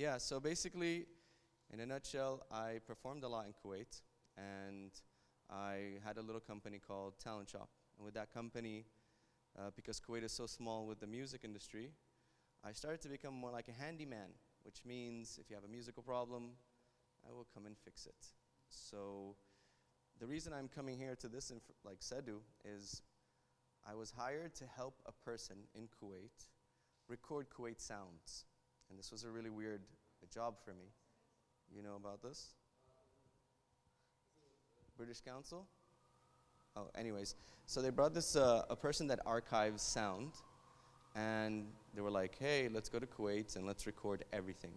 Yeah, so basically, in a nutshell, I performed a lot in Kuwait, and I had a little company called Talent Shop. And with that company, because Kuwait is so small with the music industry, I started to become more like a handyman, which means if you have a musical problem, I will come and fix it. So the reason I'm coming here to this, like Sedu, is I was hired to help a person in Kuwait record Kuwait sounds. And this was a really weird job for me. You know about this? British Council? Oh, anyways. So they brought this, a person that archives sound, and they were like, hey, let's go to Kuwait and let's record everything.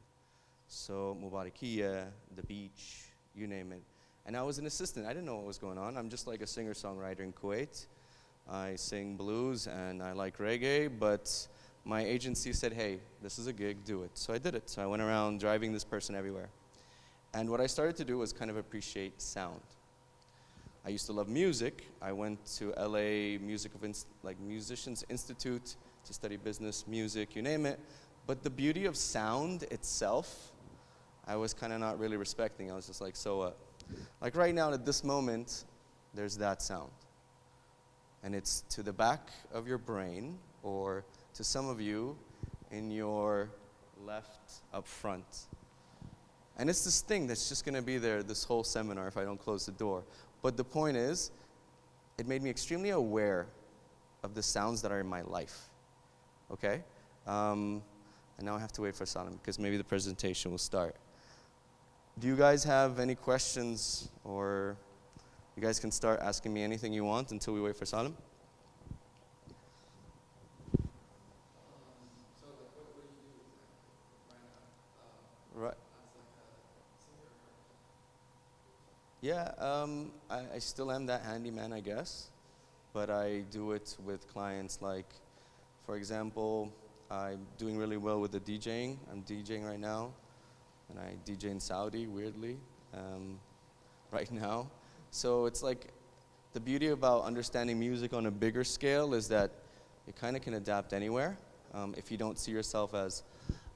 So Mubarakiya, the beach, you name it. And I was an assistant. I didn't know what was going on. I'm just like a singer-songwriter in Kuwait. I sing blues and I like reggae, but my agency said, hey, this is a gig, do it. So I did it. So I went around driving this person everywhere. And what I started to do was kind of appreciate sound. I used to love music. I went to LA Musicians Institute to study business, music, you name it. But the beauty of sound itself, I was kind of not really respecting. I was just like, so what? Like right now at this moment, there's that sound. And it's to the back of your brain, or to some of you in your left up front. And it's this thing that's just going to be there this whole seminar if I don't close the door. But the point is, it made me extremely aware of the sounds that are in my life. Okay? And now I have to wait for Salim, because maybe the presentation will start. Do you guys have any questions, or you guys can start asking me anything you want until we wait for Salim? So like, what do you do right now? Right. Yeah, I still am that handyman, I guess, but I do it with clients like, for example, I'm doing really well with the DJing. I'm DJing right now, and I DJ in Saudi, weirdly, right now. So it's like, the beauty about understanding music on a bigger scale is that you kind of can adapt anywhere. If you don't see yourself as,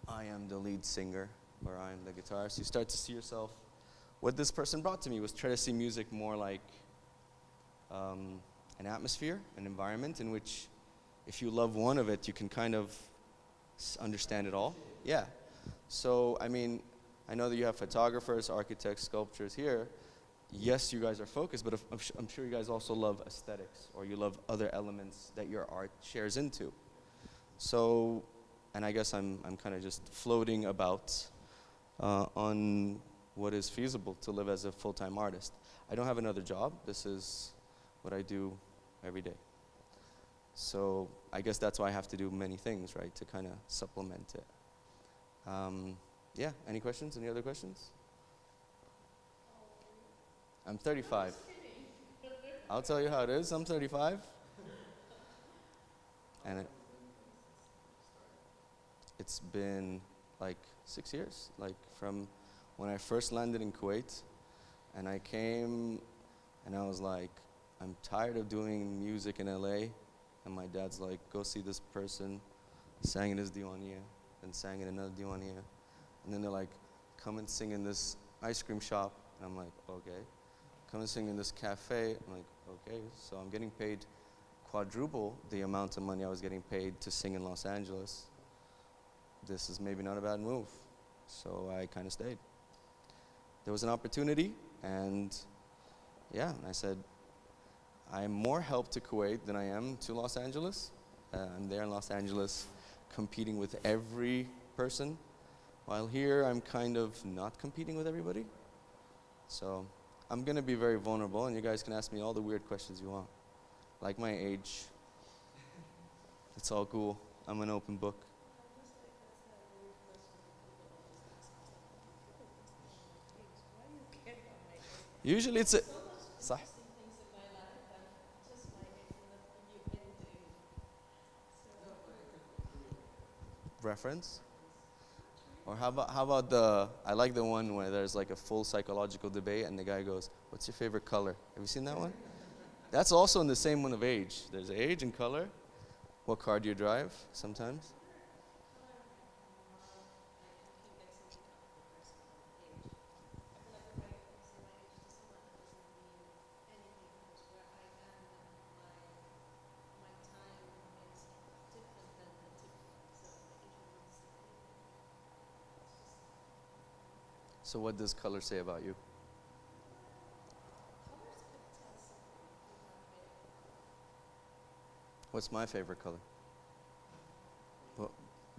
I am the lead singer, or I am the guitarist, you start to see yourself. What this person brought to me was try to see music more like an atmosphere, an environment in which if you love one of it, you can kind of understand it all. Yeah. So, I mean, I know that you have photographers, architects, sculptors here. Yes, you guys are focused, but I'm sure you guys also love aesthetics, or you love other elements that your art shares into. So, and I guess I'm kind of just floating about on what is feasible to live as a full-time artist. I don't have another job. This is what I do every day. So I guess that's why I have to do many things, right, to kind of supplement it. Yeah, any questions? Any other questions? I'm 35. I'll tell you how it is. I'm 35. And it's been like 6 years, like from when I first landed in Kuwait, and I came and I was like, I'm tired of doing music in LA, and my dad's like, go see this person, sang in his diwaniyah, and sang in another diwaniyah, and then they're like, come and sing in this ice cream shop, and I'm like, okay. Come and sing in this cafe, I'm like, okay. So I'm getting paid quadruple the amount of money I was getting paid to sing in Los Angeles. This is maybe not a bad move. So I kind of stayed. There was an opportunity, and yeah, I said, I'm more help to Kuwait than I am to Los Angeles. I'm there in Los Angeles competing with every person, while here I'm kind of not competing with everybody. So I'm going to be very vulnerable, and you guys can ask me all the weird questions you want. Like my age. It's all cool. I'm an open book. Usually it's a... صح. Reference? Or how about the, I like the one where there's like a full psychological debate and the guy goes, what's your favorite color? Have you seen that one? That's also in the same one of age. There's age and color. What car do you drive sometimes? So what does color say about you? Colors could tell something if you have favorite color. What's my favorite color? Well,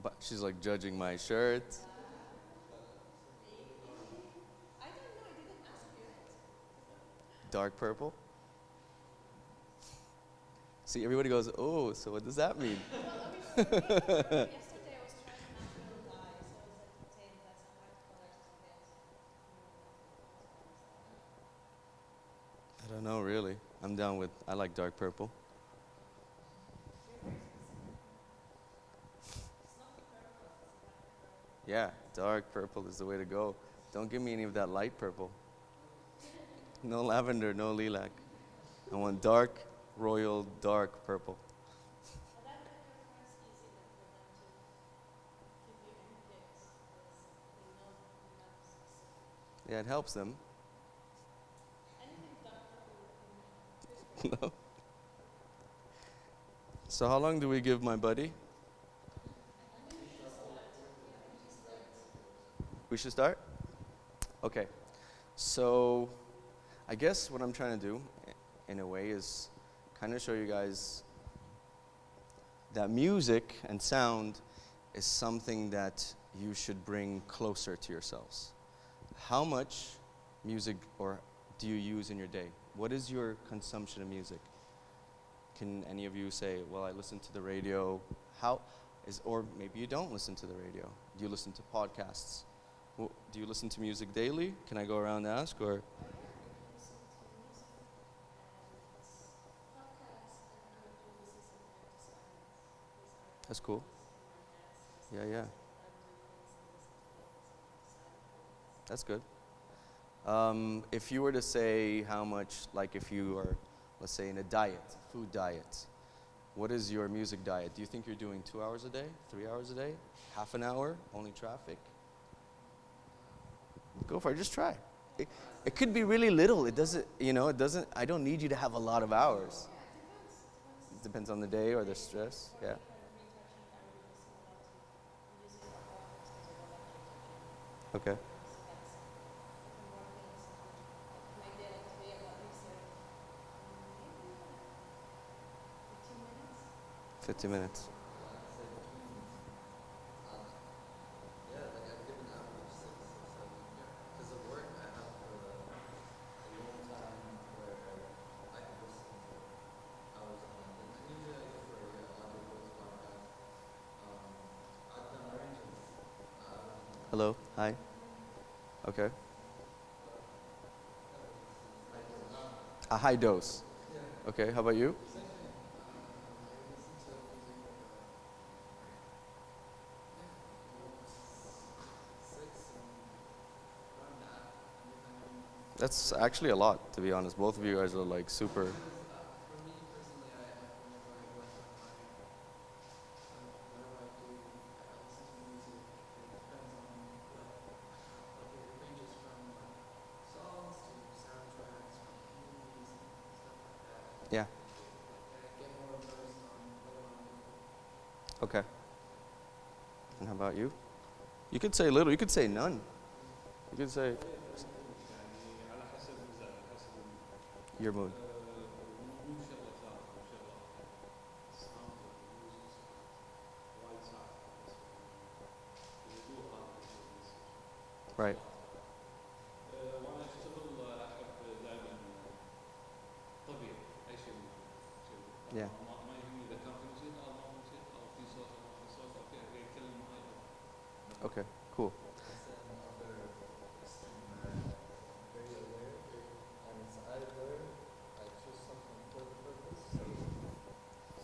but she's like judging my shirt. Maybe. I don't know, I didn't ask yet. Dark purple. See, everybody goes, oh, so what does that mean? Well, I mean, for me, yesterday I was trying natural dye, so I was like, okay, that's a hard color to get. I don't know, really. I'm down with, I like dark purple. You're very specific. It's not the purple, it's a dark purple. Yeah, dark purple is the way to go. Don't give me any of that light purple. No lavender, no lilac. I want dark, royal, dark purple. But that make your friends easy then for them to give you any picks, because they know you're not specific. Yeah, it helps them. Anything dark purple would be good. No. So how long do we give my buddy? We should start? Okay. So I guess what I'm trying to do in a way is kind of show you guys that music and sound is something that you should bring closer to yourselves. How much music or do you use in your day? What is your consumption of music? Can any of you say, well, I listen to the radio? Or maybe you don't listen to the radio. Do you listen to podcasts? Well, do you listen to music daily? Can I go around and ask, or? Oh yeah, I can listen to music and podcasts, and I do listen sometimes to silence. These are That's cool. in my head, so Yeah, yeah. sometimes I'm doing things and listen to it, silent. That's good. If you were to say how much, like if you are, let's say in a diet, food diet, what is your music diet? Do you think you're doing 2 hours a day, 3 hours a day, half an hour, only traffic? Go for it, just try. It could be really little. It doesn't, I don't need you to have a lot of hours. Yeah, it depends. It depends on the day or the stress, yeah. Or even retouching, I really listen a lot to music or podcasts because I don't like retouching. Okay. So that's, if I'm working, sometimes like my day like today, I got research, maybe 15 minutes. 50 minutes. Yeah, like I've given average 6 or 7. Yeah. Because of work, I have a long time where I can listen for hours on end. And usually I go for audiobooks, podcasts. I've done ranges. Hello, hi. Okay. A high dose. Yeah. Okay, how about you? Same thing. I listen to music like 6 and around that. That's actually a lot, to be honest. Both of you guys are like super. For me personally, whenever I go into whatever I do, I listen to music. It depends on it ranges from songs to soundtracks, from movies and stuff like that. Yeah, I get more immersed on what I'm doing. okay. And how about you? You could say little, you could say none. You could say يعني على حسب المزاج حسب your mood. مو شغله ثابته مو شغله ساوند ميوزك وايد صعب الهدوء هذا Right. وانا اشتغل احب دائما طبيعي اي شيء Yeah. ما يهمني اذا كان في موسيقى او ما في موسيقى او في صوت او ما في صوت او في احد يتكلم معي. Okay, cool. It's another extreme where I'm very aware, and it's either I choose something for the purpose, so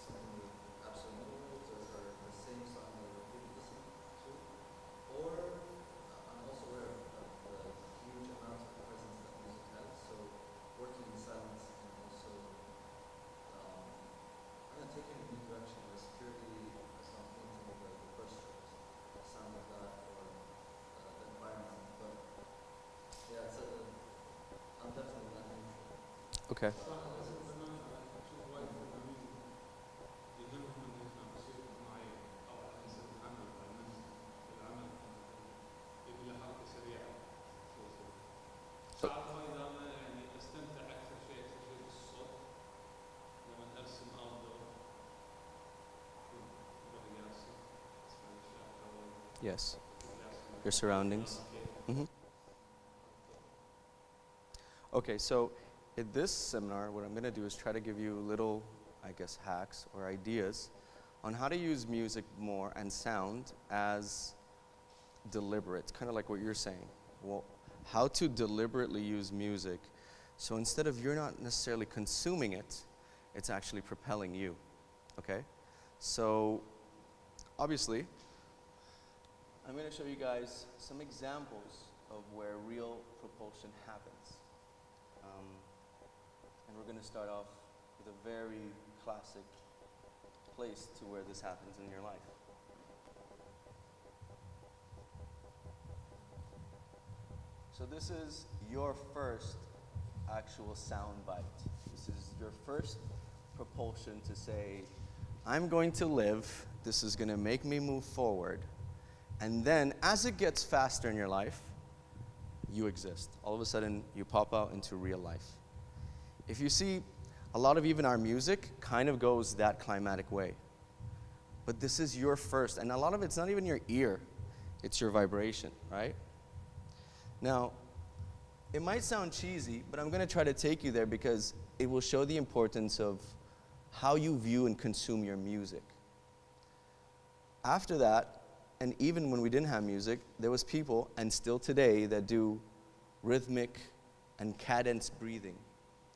something with absolute no words or the same song I repeat listening to, or I'm also aware of the huge amount of presence that music has, so working in silence can also take you in a new direction where security is not thinking of the first sound of that or the environment. But yeah, I'm definitely not neutral. Okay. صراحه بس الفنان اشوف وايد فنانين يهمهم ان يسمع موسيقى معينه او على حسب العمل العمل يبي له حركه سريعه Yes. Your surroundings. Hmm. Okay, so in this seminar, what I'm going to do is try to give you little, I guess, hacks or ideas on how to use music more and sound as deliberate, kind of like what you're saying. Well, how to deliberately use music, so instead of you're not necessarily consuming it, it's actually propelling you, okay? So, obviously, I'm going to show you guys some examples of where real propulsion happens. And we're going to start off with a very classic place to where this happens in your life. So this is your first actual sound bite. This is your first propulsion to say, I'm going to live, this is going to make me move forward, and then as it gets faster in your life, you exist. All of a sudden, you pop out into real life. If you see, a lot of even our music kind of goes that climatic way. But this is your first, and a lot of it's not even your ear, it's your vibration, right? Now, it might sound cheesy, but I'm going to try to take you there because it will show the importance of how you view and consume your music. After that, and even when we didn't have music, there was people, and still today, that do rhythmic and cadence breathing.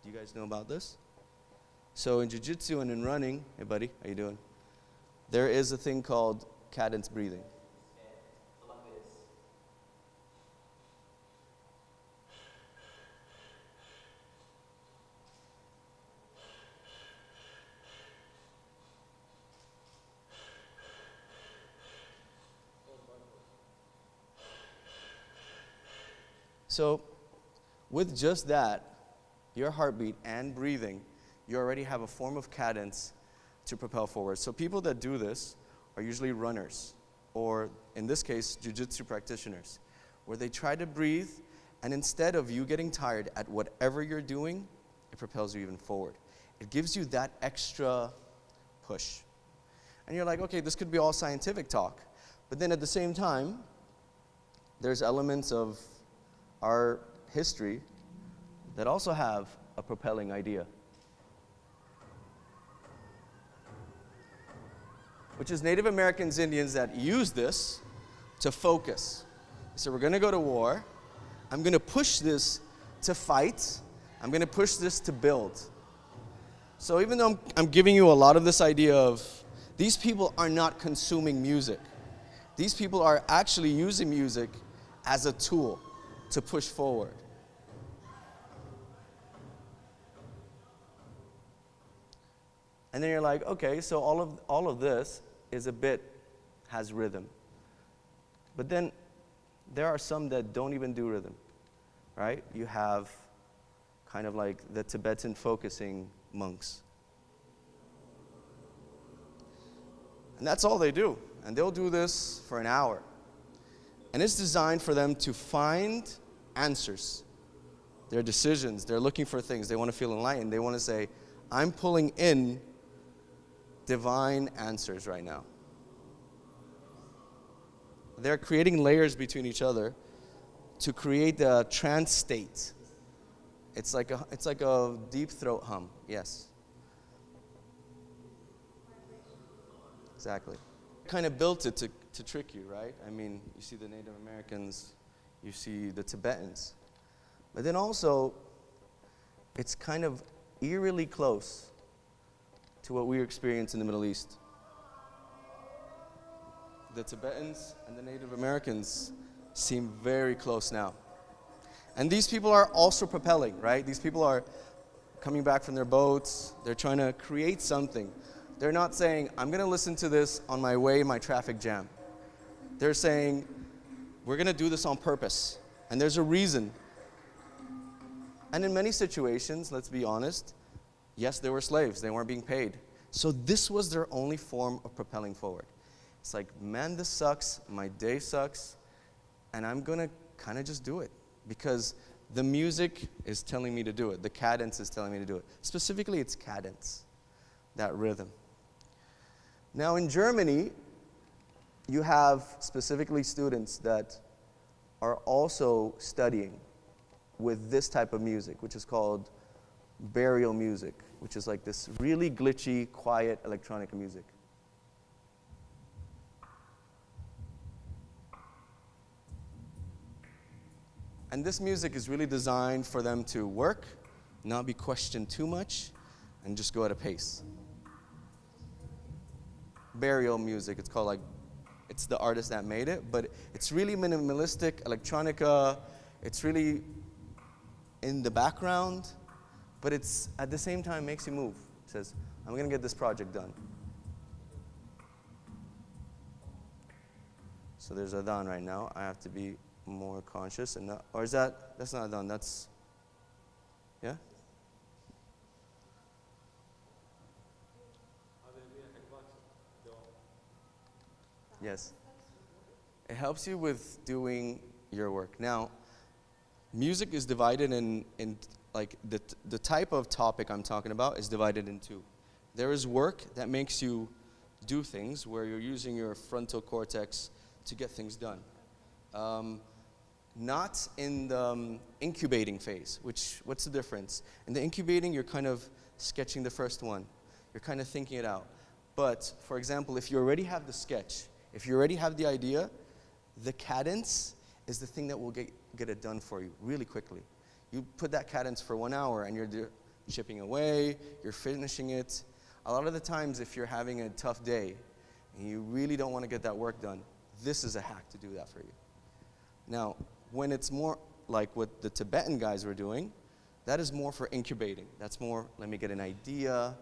Do you guys know about this? So in jiu-jitsu and in running, hey buddy, how you doing? There is a thing called cadence breathing. So with just that, your heartbeat and breathing, you already have a form of cadence to propel forward. So people that do this are usually runners, or in this case, jiu-jitsu practitioners, where they try to breathe, and instead of you getting tired at whatever you're doing, it propels you even forward. It gives you that extra push. And you're like, okay, this could be all scientific talk. But then at the same time, there's elements of our history that also have a propelling idea, which is Native Americans, Indians that use this to focus. So we're going to go to war. I'm going to push this to fight. I'm going to push this to build. So even though I'm giving you a lot of this idea of these people are not consuming music. These people are actually using music as a tool to push forward. And then you're like, okay, so all of this is has rhythm. But then there are some that don't even do rhythm, right? You have kind of like the Tibetan focusing monks. And that's all they do. And they'll do this for an hour. And it's designed for them to find answers. Their decisions, they're looking for things. They want to feel enlightened. They want to say, I'm pulling in divine answers right now. They're creating layers between each other to create the trance state. It's like a deep throat hum. Yes. Exactly. Kind of built it to trick you, right? I mean, you see the Native Americans, you see the Tibetans. But then also, it's kind of eerily close to what we experience in the Middle East. The Tibetans and the Native Americans seem very close now. And these people are also propelling, right? These people are coming back from their boats. They're trying to create something. They're not saying, I'm going to listen to this on my way in my traffic jam. They're saying, we're going to do this on purpose. And there's a reason. And in many situations, let's be honest, yes, they were slaves. They weren't being paid. So this was their only form of propelling forward. It's like, man, this sucks. My day sucks. And I'm going to kind of just do it. Because the music is telling me to do it. The cadence is telling me to do it. Specifically, it's cadence, that rhythm. Now in Germany, you have specifically students that are also studying with this type of music, which is called burial music, which is like this really glitchy, quiet electronic music. And this music is really designed for them to work, not be questioned too much, and just go at a pace. Burial music, it's called like, it's the artist that made it, but it's really minimalistic, electronica, it's really in the background, but it's at the same time makes you move. It says, I'm gonna get this project done. So there's adhan right now. I have to be more conscious and not, or is that's not adhan, that's, yeah? Yes. It helps you with doing your work. Now, music is divided in like the type of topic I'm talking about is divided in two. There is work that makes you do things where you're using your frontal cortex to get things done. Not in the incubating phase, what's the difference? In the incubating, you're kind of sketching the first one. You're kind of thinking it out. But, for example, if you already have the sketch, if you already have the idea, the cadence is the thing that will get it done for you really quickly. You put that cadence for 1 hour and you're chipping away, you're finishing it. A lot of the times if you're having a tough day and you really don't want to get that work done, this is a hack to do that for you. Now, when it's more like what the Tibetan guys were doing, that is more for incubating. That's more, let me get an idea,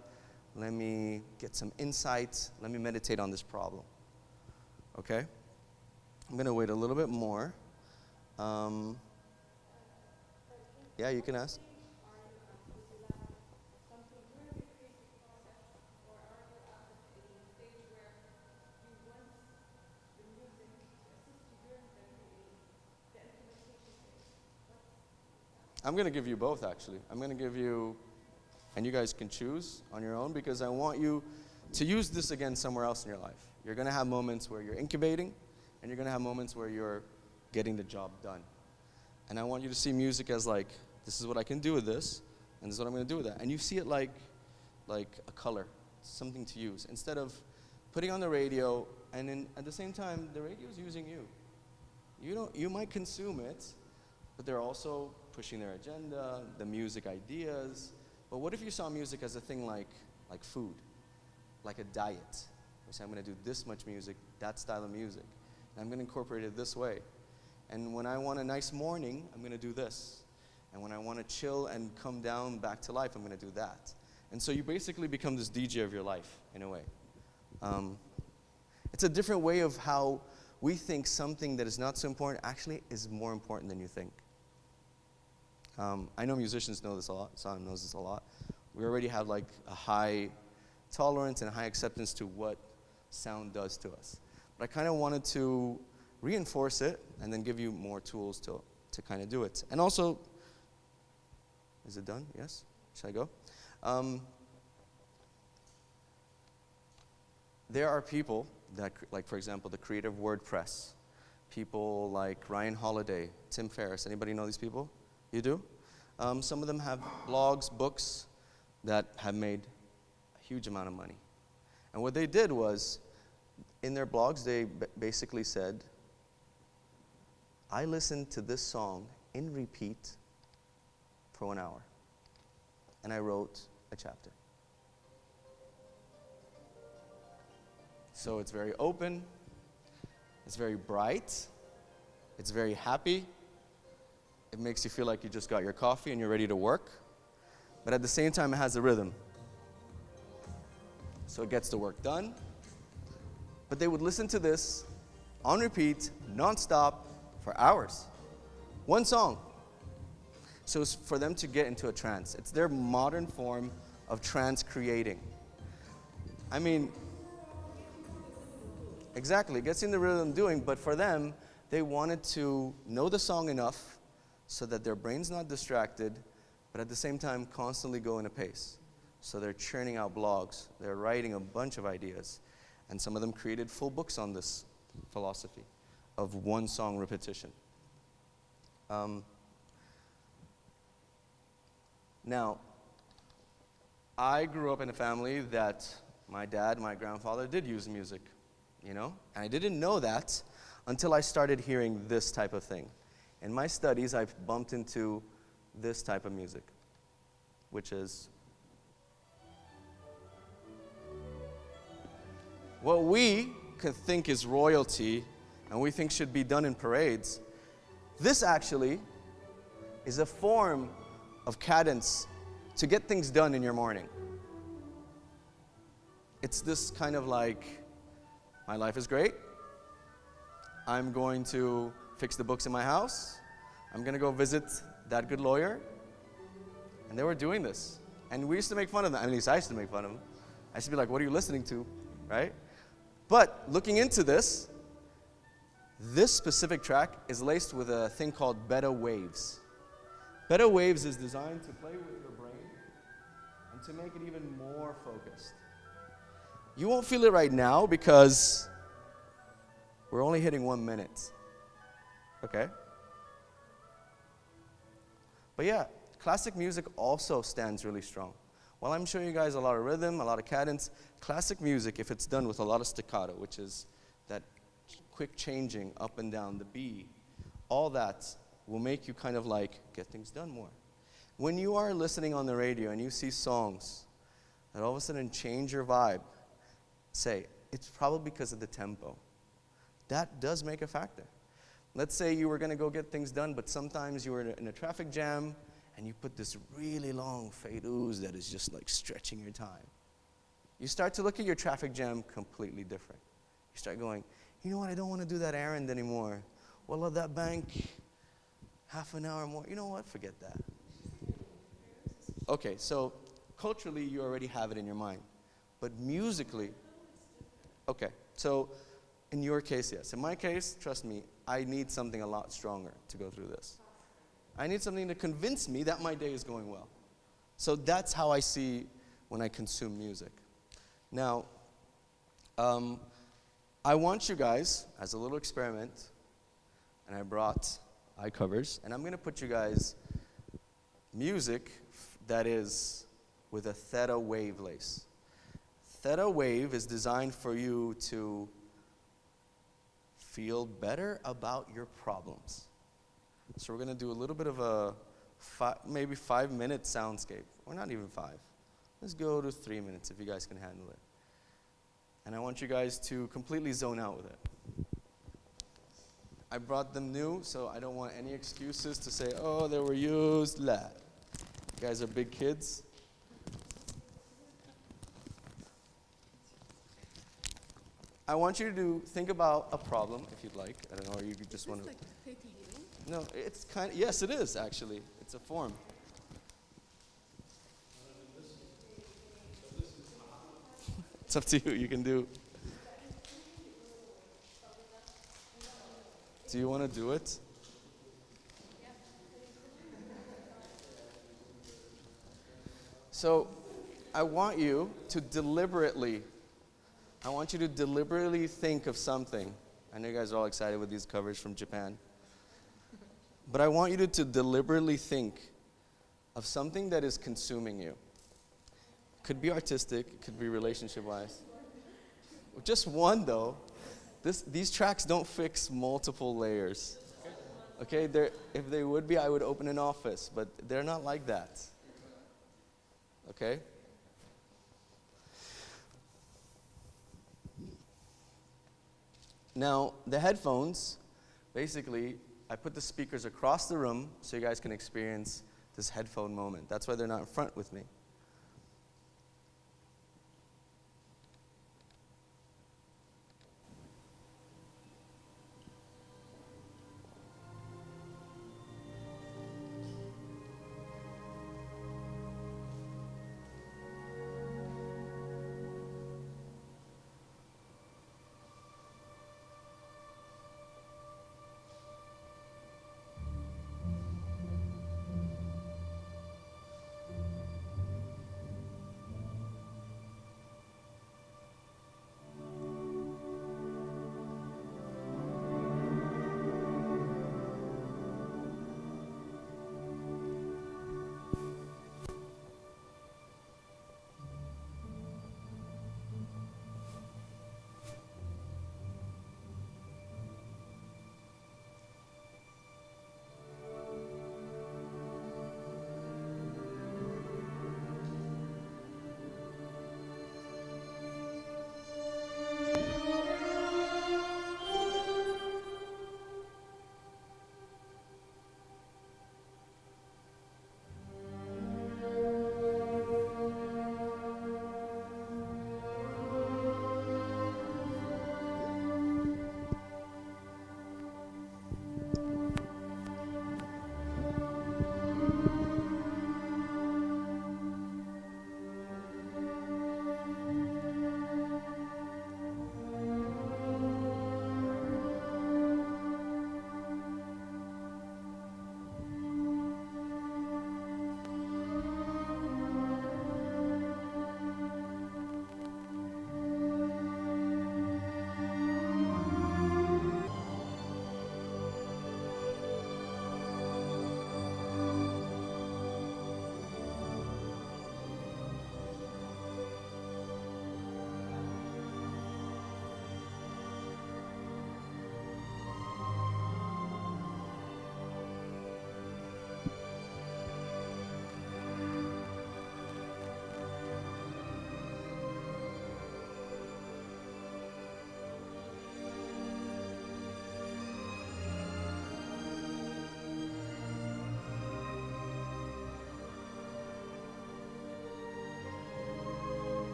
let me get some insights, let me meditate on this problem. Okay? I'm going to wait a little bit more. Yeah, you can ask. I'm going to give you both, actually. I'm going to give you, and you guys can choose on your own, because I want you to use this again somewhere else in your life. You're going to have moments where you're incubating, and you're going to have moments where you're getting the job done. And I want you to see music as like, this is what I can do with this, and this is what I'm going to do with that. And you see it like a color, something to use, instead of putting on the radio, and then at the same time, the radio is using you. You might consume it, but they're also pushing their agenda, the music ideas. But what if you saw music as a thing like food, like a diet? You say, I'm going to do this much music, that style of music, and I'm going to incorporate it this way. And when I want a nice morning, I'm going to do this. And when I want to chill and come down back to life, I'm going to do that. And so you basically become this DJ of your life, in a way. It's a different way of how we think something that is not so important actually is more important than you think. I know musicians know this a lot. Sam knows this a lot. We already have like a high tolerance and a high acceptance to what sound does to us. But I kind of wanted to reinforce it and then give you more tools to kind of do it. And also, is it done? Yes? Should I go? There are people that, like for example, the creator of WordPress, people like Ryan Holiday, Tim Ferriss. Anybody know these people? You do? Some of them have blogs, books that have made a huge amount of money. And what they did was, in their blogs, they basically said, I listened to this song in repeat for 1 hour, and I wrote a chapter. So it's very open, it's very bright, it's very happy. It makes you feel like you just got your coffee and you're ready to work. But at the same time, it has a rhythm. So it gets the work done. But they would listen to this on repeat, non-stop, for hours. One song. So it's for them to get into a trance. It's their modern form of trance creating. I mean, exactly, it gets in the rhythm doing, but for them, they wanted to know the song enough so that their brain's not distracted, but at the same time constantly go in a pace. So they're churning out blogs, they're writing a bunch of ideas, and some of them created full books on this philosophy of one song repetition. Now, I grew up in a family that my dad, my grandfather did use music, you know? And I didn't know that until I started hearing this type of thing. In my studies, I've bumped into this type of music, which is what we could think is royalty and we think should be done in parades. This actually is a form of cadence to get things done in your morning. It's this kind of like, my life is great. I'm going to fix the books in my house. I'm going to go visit that good lawyer. And they were doing this. And we used to make fun of them. At least I used to make fun of them. I used to be like, what are you listening to? Right? But looking into this specific track is laced with a thing called beta waves. Beta waves is designed to play with your brain and to make it even more focused. You won't feel it right now because we're only hitting 1 minute. Okay? But yeah, classic music also stands really strong. While I'm showing you guys a lot of rhythm, a lot of cadence, classic music, if it's done with a lot of staccato, which is that quick changing up and down the B, all that will make you kind of like get things done more. When you are listening on the radio and you see songs that all of a sudden change your vibe, say, it's probably because of the tempo. That does make a factor. Let's say you were going to go get things done, but sometimes you were in a traffic jam and you put this really long fade-oos that is just like stretching your time. You start to look at your traffic jam completely different. You start going, you know what, I don't want to do that errand anymore. Well, of that bank, half an hour more. You know what, forget that. Okay, so culturally you already have it in your mind. But musically, okay, so in your case, yes. In my case, trust me, I need something a lot stronger to go through this. I need something to convince me that my day is going well. So that's how I see when I consume music. Now, I want you guys, as a little experiment, and I brought eye covers, and I'm going to put you guys music that is with a theta wave lace. Theta wave is designed for you to feel better about your problems. So we're going to do a little bit of a maybe 5-minute soundscape, or not even 5. Let's go to 3 minutes if you guys can handle it. And I want you guys to completely zone out with it. I brought them new, so I don't want any excuses to say, oh, they were used. La. You guys are big kids. I want you to think about a problem, if you'd like. I don't know, or you just want to. Like theta healing? No, it's kind of, yes, it is, actually. It's a form. It's up to you. You can do. Do you want to do it? So, I want you to deliberately think of something. I know you guys are all excited with these covers from Japan. But I want you to deliberately think of something that is consuming you. Could be artistic, could be relationship-wise. Just one, though. These tracks don't fix multiple layers. Okay, if they would be, I would open an office, but they're not like that. Okay? Now, the headphones, basically, I put the speakers across the room so you guys can experience this headphone moment. That's why they're not in front with me.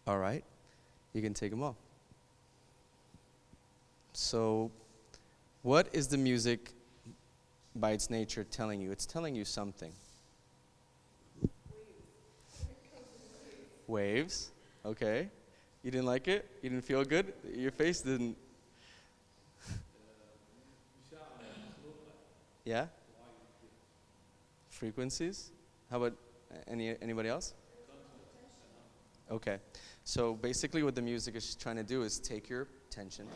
All right, you can take them off. So, what is the music by its nature telling you? It's telling you something. Waves. Okay. You didn't like it? You didn't feel good? Your face didn't. Yeah? Frequencies? How about anybody else? Okay. So basically what the music is trying to do is take your attention,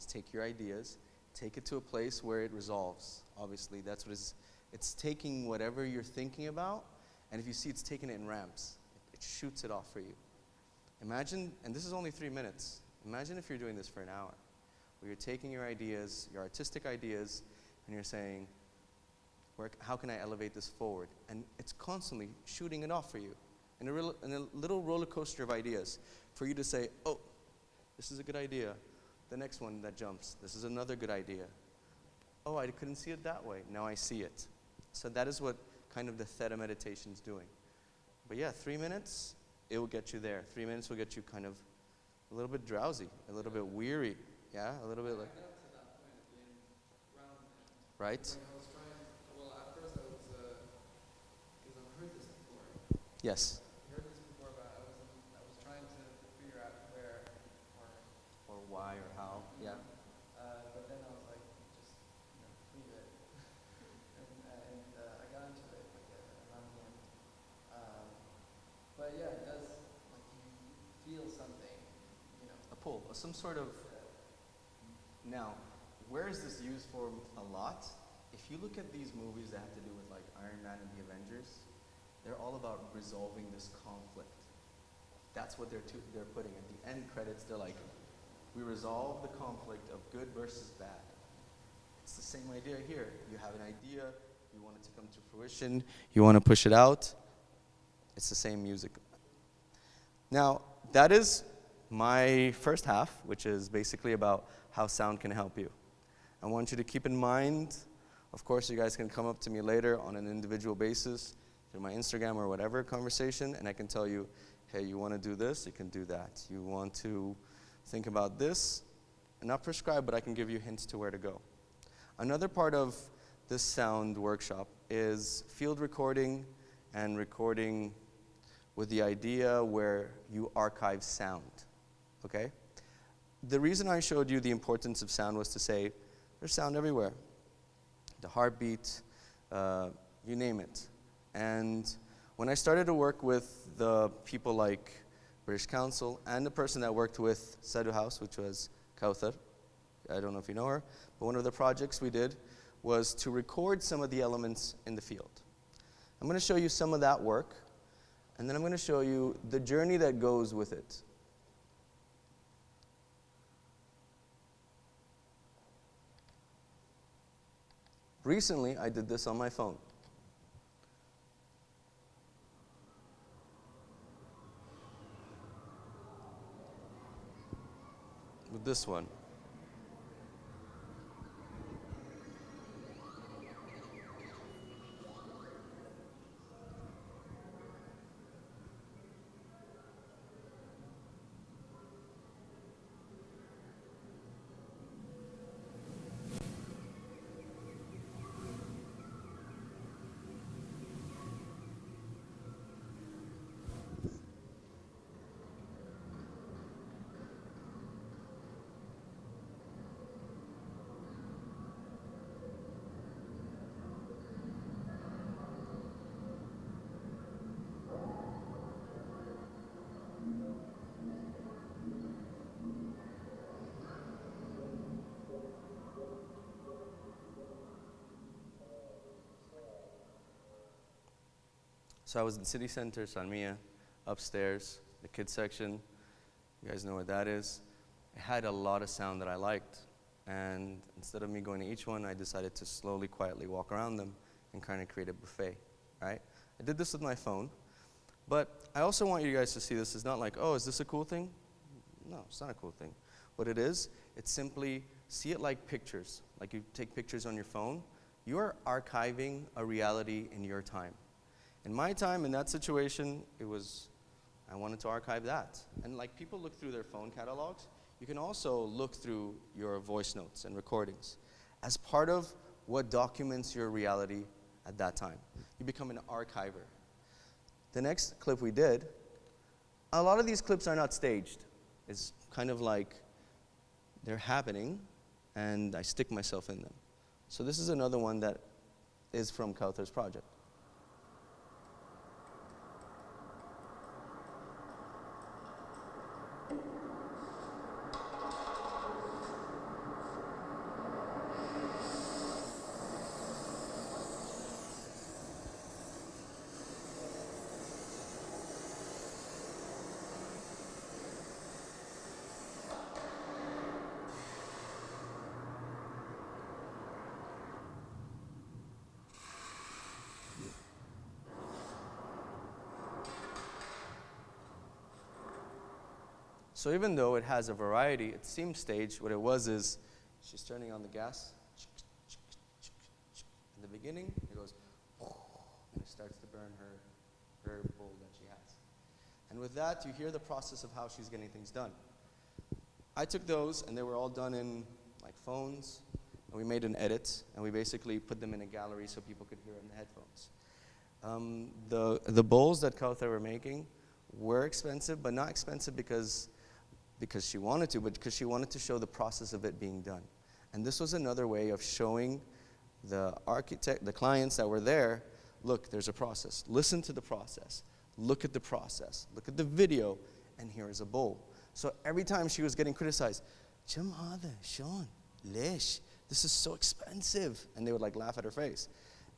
take your ideas, take it to a place where it resolves. Obviously, that's what it's taking whatever you're thinking about, and if you see it's taking it in ramps. It shoots it off for you. Imagine, and this is only 3 minutes, imagine if you're doing this for an hour, where you're taking your ideas, your artistic ideas, and you're saying, how can I elevate this forward? And it's constantly shooting it off for you in a little roller coaster of ideas for you to say, oh, this is a good idea. The next one that jumps, this is another good idea. Oh, I couldn't see it that way. Now I see it. So that is what kind of the theta meditation is doing. But yeah, 3 minutes, it will get you there. 3 minutes will get you kind of a little bit drowsy, a little bit weary. Yeah, a little bit like. I got to that point at the end, around there. Right? When I was trying, well, at first I was, because I've heard this before. Yes. I heard this before, but I was trying to figure out where Or why or how. Yeah. But then I was like, just leave it. and I got into it like around the end. But yeah, it does, like you feel something, A pull, some sort of. Now, where is this used for a lot? If you look at these movies that have to do with like Iron Man and the Avengers, they're all about resolving this conflict. That's what they're putting at the end credits. They're like, we resolve the conflict of good versus bad. It's the same idea here. You have an idea, you want it to come to fruition, you want to push it out. It's the same music. Now, that is my first half, which is basically about how sound can help you. I want you to keep in mind, of course, you guys can come up to me later on an individual basis through my Instagram or whatever conversation, and I can tell you, hey, you want to do this, you can do that. You want to think about this, not prescribe, but I can give you hints to where to go. Another part of this sound workshop is field recording and recording with the idea where you archive sound, okay? The reason I showed you the importance of sound was to say, there's sound everywhere. The heartbeat, you name it. And when I started to work with the people like British Council and the person that worked with Sadu House, which was Kauthar, I don't know if you know her, but one of the projects we did was to record some of the elements in the field. I'm going to show you some of that work, and then I'm going to show you the journey that goes with it. Recently, I did this on my phone. With this one. So I was in city center, Salmiya, upstairs, the kids section. You guys know what that is. It had a lot of sound that I liked. And instead of me going to each one, I decided to slowly, quietly walk around them and kind of create a buffet, right? I did this with my phone. But I also want you guys to see this as not like, oh, is this a cool thing? No, it's not a cool thing. What it is, it's simply, see it like pictures. Like you take pictures on your phone. You are archiving a reality in your time. In my time, in that situation, it was, I wanted to archive that. And like people look through their phone catalogs, you can also look through your voice notes and recordings as part of what documents your reality at that time. You become an archiver. The next clip we did, a lot of these clips are not staged. It's kind of like they're happening and I stick myself in them. So this is another one that is from Kautar's project. So even though it has a variety, it seems staged. What it was is she's turning on the gas. In the beginning, it goes, and it starts to burn her bowl that she has. And with that, you hear the process of how she's getting things done. I took those, and they were all done in like phones, and we made an edit, and we basically put them in a gallery so people could hear it in the headphones. The bowls that Kautar were making were expensive, but not expensive because she wanted to, but because she wanted to show the process of it being done. And this was another way of showing the clients that were there, look, there's a process. Listen to the process. Look at the process. Look at the video, and here is a bowl. So every time she was getting criticized, Jam hada, Sean, lesh, this is so expensive. And they would like laugh at her face.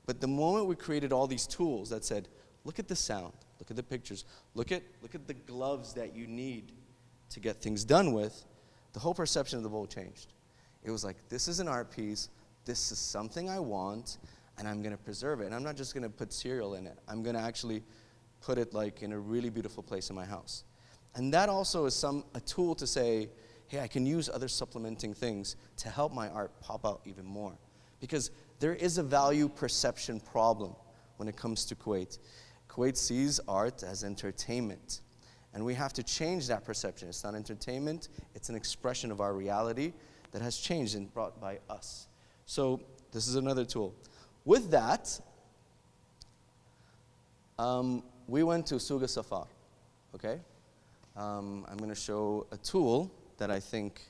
But the moment we created all these tools that said, look at the sound, look at the pictures, look at the gloves that you need to get things done with, the whole perception of the bowl changed. It was like, this is an art piece, this is something I want, and I'm gonna preserve it. And I'm not just gonna put cereal in it. I'm gonna actually put it like in a really beautiful place in my house. And that also is a tool to say, hey, I can use other supplementing things to help my art pop out even more. Because there is a value perception problem when it comes to Kuwait. Kuwait sees art as entertainment. And we have to change that perception. It's not entertainment, it's an expression of our reality that has changed and brought by us. So this is another tool. With that, we went to Suga Safar, okay? I'm gonna show a tool that I think,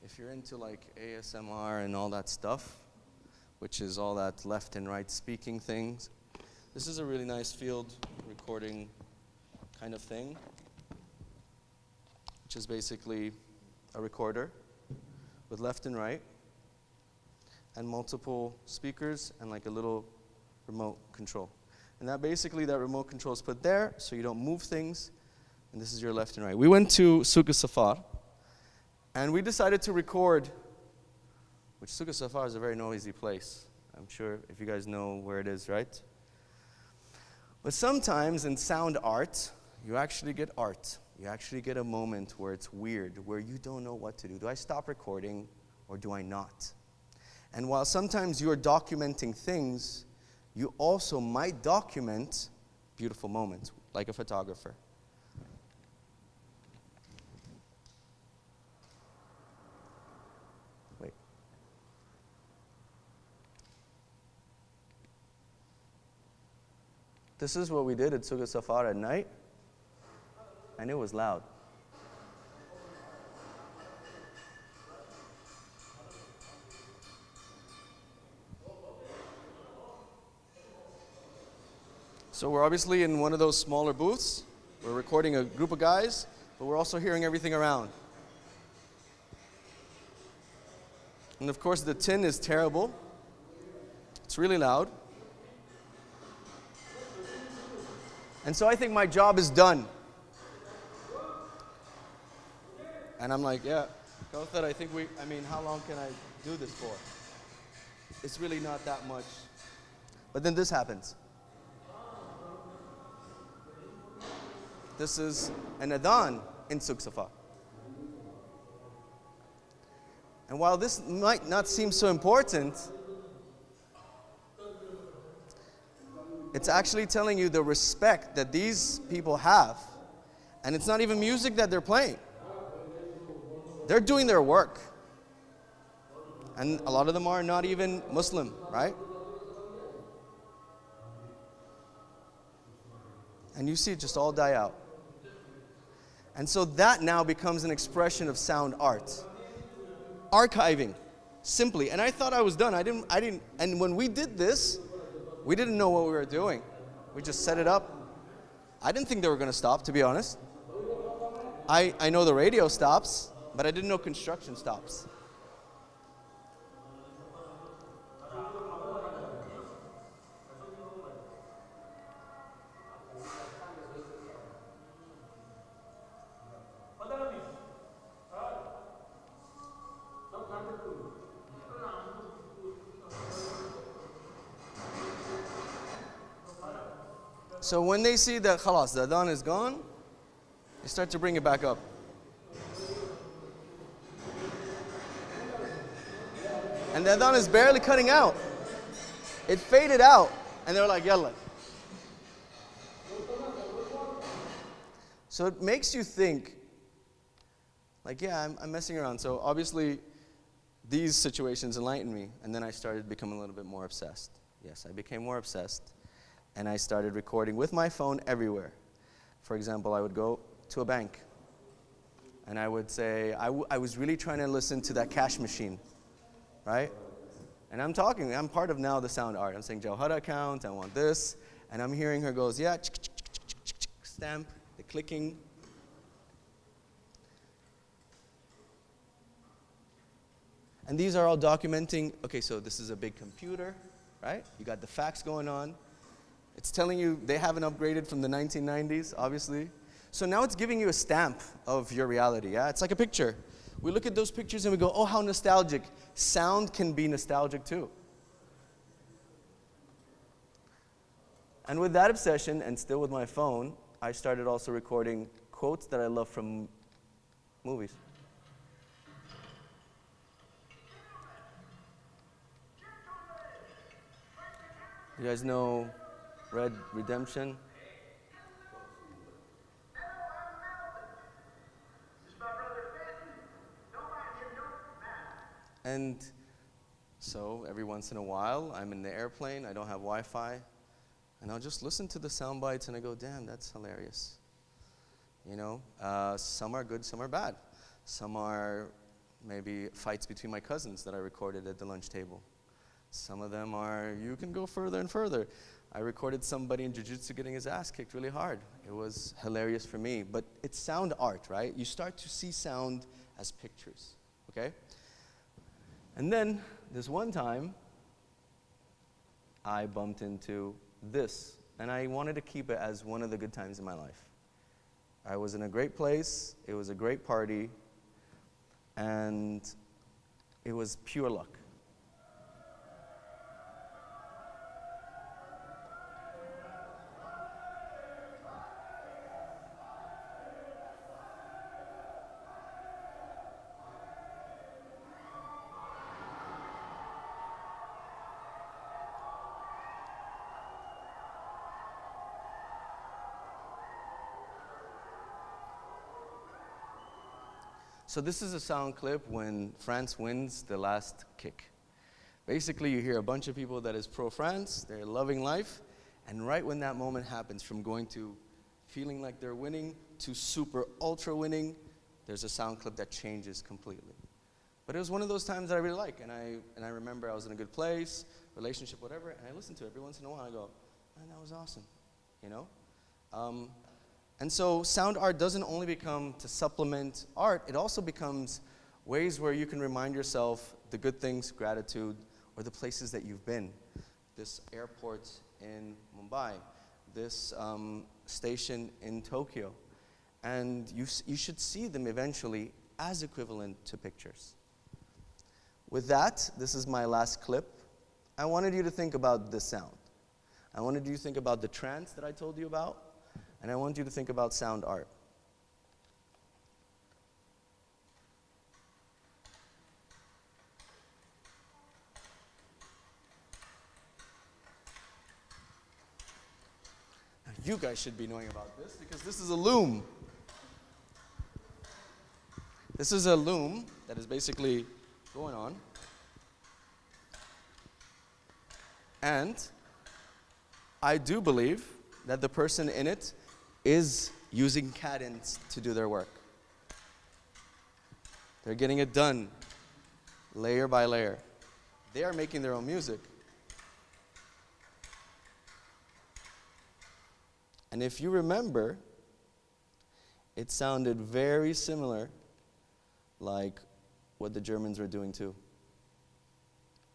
if you're into like ASMR and all that stuff, which is all that left and right speaking things. This is a really nice field recording kind of thing, which is basically a recorder with left and right and multiple speakers and like a little remote control. And that remote control is put there so you don't move things, and this is your left and right. We went to Suga Safar, and we decided to record, which Suga Safar is a very noisy place. I'm sure if you guys know where it is, right? But sometimes in sound art, you actually get art. You actually get a moment where it's weird, where you don't know what to do. Do I stop recording or do I not? And while sometimes you're documenting things, you also might document beautiful moments, like a photographer. Wait. This is what we did at Suga Safar at night, and it was loud. So we're obviously in one of those smaller booths. We're recording a group of guys, but we're also hearing everything around. And of course the tin is terrible. It's really loud. And so I think my job is done. And I'm like, yeah, Kauthar, how long can I do this for? It's really not that much. But then this happens. This is an adhan in Suga Safar. And while this might not seem so important, It's actually telling you the respect that these people have. And it's not even music that they're playing. They're doing their work. And a lot of them are not even Muslim, right? And you see it just all die out. And so that now becomes an expression of sound art. Archiving, simply. And I thought I was done. I didn't, and when we did this, we didn't know what we were doing. We just set it up. I didn't think they were going to stop, to be honest. I know the radio stops, but I didn't know construction stops. So when they see that khalas, the adhan is gone, they start to bring it back up. And the adhan is barely cutting out. It faded out, and they're like, yalla. So it makes you think, like, yeah, I'm messing around. So obviously, these situations enlightened me, and then I started becoming a little bit more obsessed. Yes, I became more obsessed, and I started recording with my phone everywhere. For example, I would go to a bank, and I would say, I was really trying to listen to that cash machine, right? And I'm part of now the sound art. I'm saying, Jawhara account, I want this, and I'm hearing her goes, yeah, stamp, the clicking. And these are all documenting, okay, so this is a big computer, right? You got the fax going on. It's telling you they haven't upgraded from the 1990s, obviously. So now it's giving you a stamp of your reality, yeah? It's like a picture. We look at those pictures and we go, oh, how nostalgic. Sound can be nostalgic too. And with that obsession, and still with my phone, I started also recording quotes that I love from movies. You guys know Red Redemption? And so every once in a while, I'm in the airplane, I don't have Wi-Fi, and I'll just listen to the sound bites and I go, damn, that's hilarious. You know, some are good, some are bad. Some are maybe fights between my cousins that I recorded at the lunch table. Some of them are, you can go further and further. I recorded somebody in jiu-jitsu getting his ass kicked really hard. It was hilarious for me, but it's sound art, right? You start to see sound as pictures, okay? And then, this one time, I bumped into this, and I wanted to keep it as one of the good times in my life. I was in a great place, it was a great party, and it was pure luck. So this is a sound clip when France wins the last kick. Basically, you hear a bunch of people that is pro-France, they're loving life, and right when that moment happens, from going to feeling like they're winning to super ultra winning, there's a sound clip that changes completely. But it was one of those times that I really like, and I remember I was in a good place, relationship, whatever, and I listened to it every once in a while. I go, man, that was awesome, you know? And so sound art doesn't only become to supplement art, it also becomes ways where you can remind yourself the good things, gratitude, or the places that you've been. This airport in Mumbai, this station in Tokyo. And you should see them eventually as equivalent to pictures. With that, this is my last clip. I wanted you to think about this sound. I wanted you to think about the trance that I told you about. And I want you to think about sound art. you guys should be knowing about this because this is a loom. This is a loom that is basically going on. And I do believe that the person in it is using cadence to do their work. They're getting it done layer by layer. They are making their own music. And if you remember, it sounded very similar like what the Germans were doing too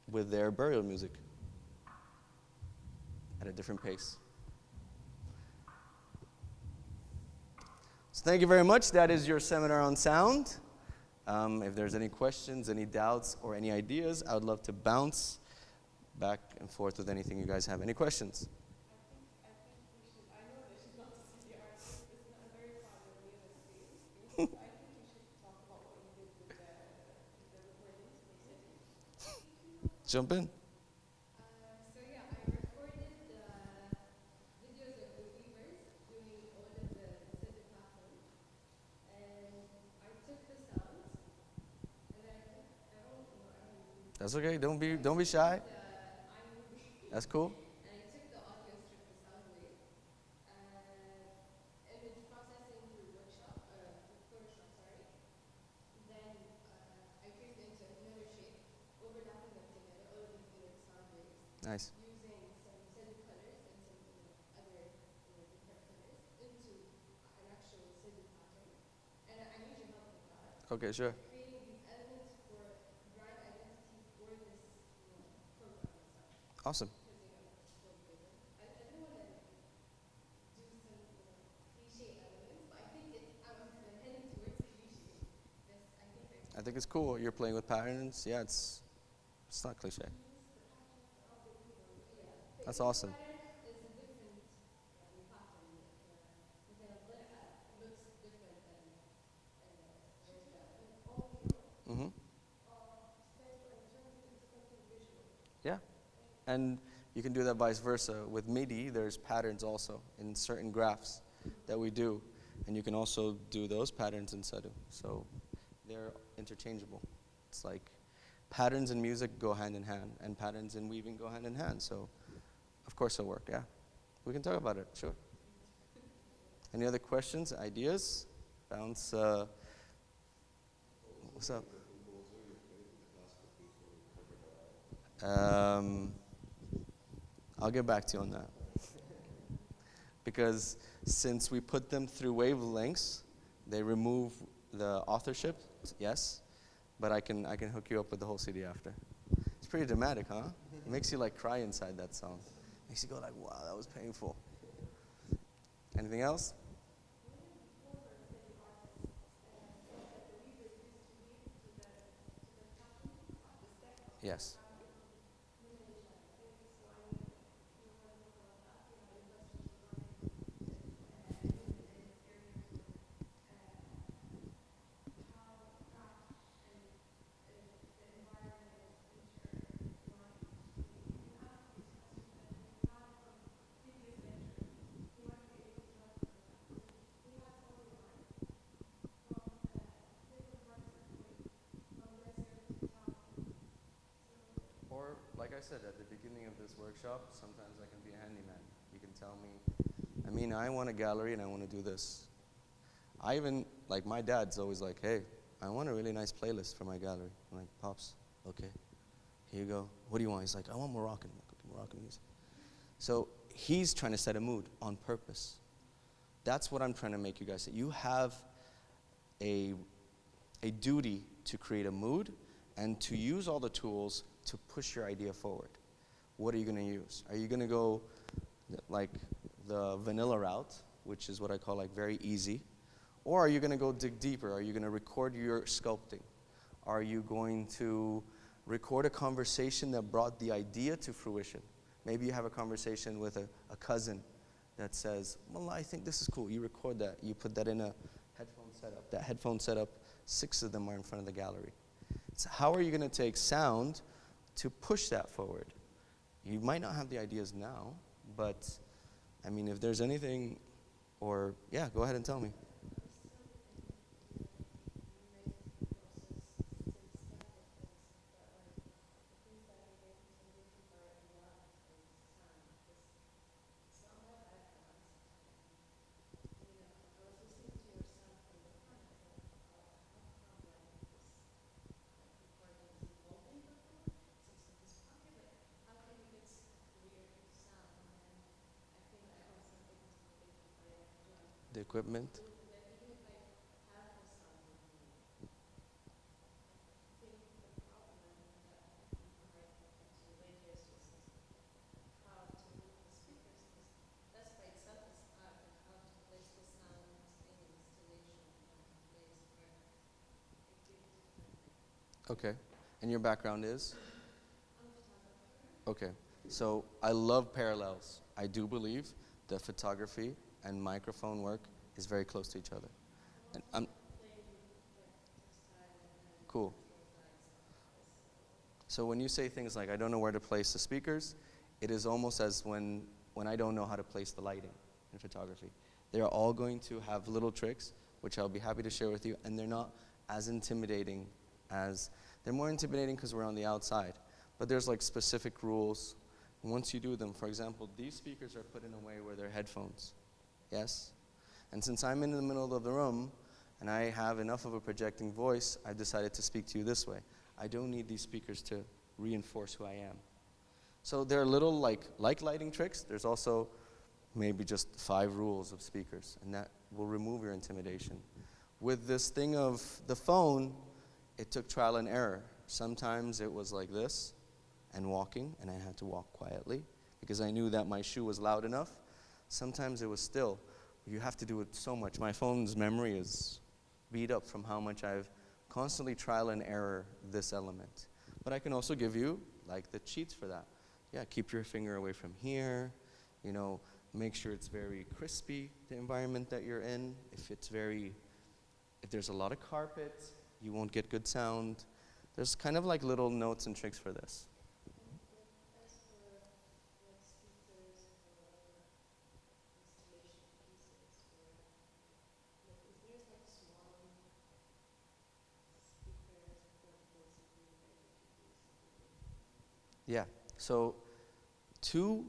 with their burial music at a different pace. So thank you very much. That is your seminar on sound. If there's any questions, any doubts, or any ideas, I would love to bounce back and forth with anything you guys have. Any questions? I think we should, I know that she's not a CD artist, it's not very fond of me in this space. I think you should talk about what you did with the recordings for City. Jump in. So yeah, I recorded videos of the weavers doing all of the City pattern. And I took the sounds, and then I don't know. That's okay. Don't be shy. That's cool. And I took the audio strip, the sound wave, image processing through Photoshop, sorry. Then I traced it into another shape, overlapping them together, all of these different sound waves, Nice. using some Sedi colors and some other different colors into an actual Sedi pattern. And I need your help with that. Okay, sure. Creating these elements for brand identity for this program and such. Awesome. I didn't want to do some cliche elements, but I think I'm heading towards cliche. I think it's cool. You're playing with patterns. Yeah, it's not cliche. That's awesome. Pattern is a different pattern. It looks different than Mm-hmm. Yeah. And you can do that vice versa. With MIDI, there's patterns also in certain graphs that we do. And you can also do those patterns in Suddo. So they're interchangeable. It's like patterns in music go hand in hand, and patterns in weaving go hand in hand. So of course it'll work, yeah. We can talk about it, sure. Any other questions, ideas? Bounce, what's up? I'll get back to you on that. Because since we put them through wavelengths, they remove the authorship, yes, but I can hook you up with the whole CD after. It's pretty dramatic, huh? It makes you like cry inside that song. Makes you go like, wow, that was painful. Anything else? Yes. Or, like I said, at the beginning of this workshop, sometimes I can be a handyman. You can tell me, I want a gallery and I want to do this. I even, like my dad's always like, hey, I want a really nice playlist for my gallery. I'm like, Pops, okay, here you go. What do you want? He's like, I want Moroccan music. So he's trying to set a mood on purpose. That's what I'm trying to make you guys see. You have a duty to create a mood and to use all the tools to push your idea forward. What are you going to use? Are you going to go like the vanilla route, which is what I call like very easy? Or are you going to go dig deeper? Are you going to record your sculpting? Are you going to record a conversation that brought the idea to fruition? Maybe you have a conversation with a cousin that says, well, I think this is cool. You record that. You put that in a headphone setup. That headphone setup, 6 of them are in front of the gallery. So how are you going to take sound to push that forward? You might not have the ideas now, but I mean, if there's anything, or yeah, go ahead and tell me. The equipment. Okay. And your background is? Okay. So I love parallels. I do believe that photography and microphone work is very close to each other. And I'm cool. So when you say things like I don't know where to place the speakers, it is almost as when I don't know how to place the lighting in photography. They're all going to have little tricks, which I'll be happy to share with you, and they're not as intimidating as, they're more intimidating because we're on the outside. But there's like specific rules. Once you do them, for example, these speakers are put in a way where they're headphones. Yes? And since I'm in the middle of the room and I have enough of a projecting voice, I've decided to speak to you this way. I don't need these speakers to reinforce who I am. So there are little like lighting tricks. There's also maybe just 5 rules of speakers, and that will remove your intimidation. With this thing of the phone, it took trial and error. Sometimes it was like this and walking, and I had to walk quietly because I knew that my shoe was loud enough. Sometimes it was still. You have to do it so much. My phone's memory is beat up from how much I've constantly trial and error this element. But I can also give you like the cheats for that. Yeah, keep your finger away from here. You know, make sure it's very crispy, the environment that you're in. If there's a lot of carpet, you won't get good sound. There's kind of like little notes and tricks for this. Yeah, so to